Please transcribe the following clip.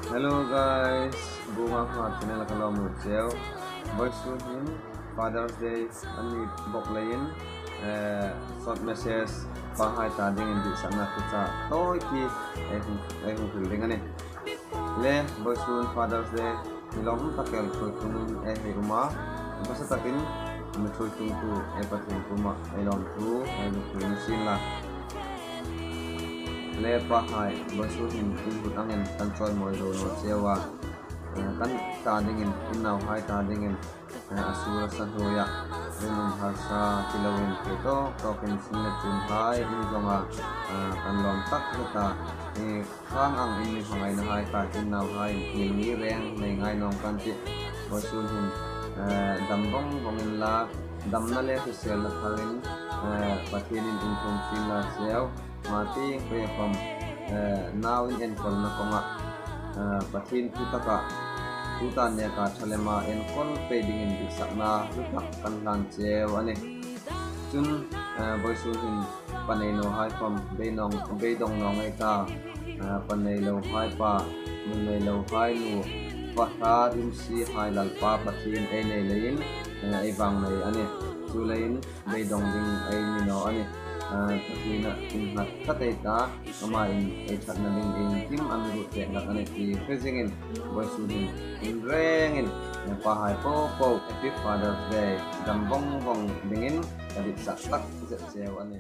Hello guys, bunga ko channel kalau muncul. Voice in Father's Day ani bok lain short message bahai tading di sana kita toy ki building ani le voice in Father's Day nilom takel ko tung rumah masa takin metro tung tu patin rumah ilom tu mesin lah le pahai basuhin input angin control model no sewa kan tadingin inaw hai tadingin asura sadoya dengan harsa tilawin itu token sinnet tun hai in zonga kan lom tak kita ni khang ang ini hangai na hai ta inaw hai ni reng nei ngai nong kan ti basuhin dambong bongin la damna le sel la tharin patinin intum sila sew mati kaya pam now in kol na konga pathin tutaka tutan ne ka thalema en kol peding in bisakna lutak kan lan chew ani chun boisuhin panai no hai pam beidong nong ai ka panai lo hai pa munai lo hai lu patha rim si hai lal pa pathin ai nei lein ai bang nei ani chu lein beidong ding ai ni no ani Taklina inhat kateta kemarin ikat naling tim ambil cek nak ane di kezingin boysudin inrengin pahai popo happy Father's Day dan bong dingin jadi saktak sewa ane.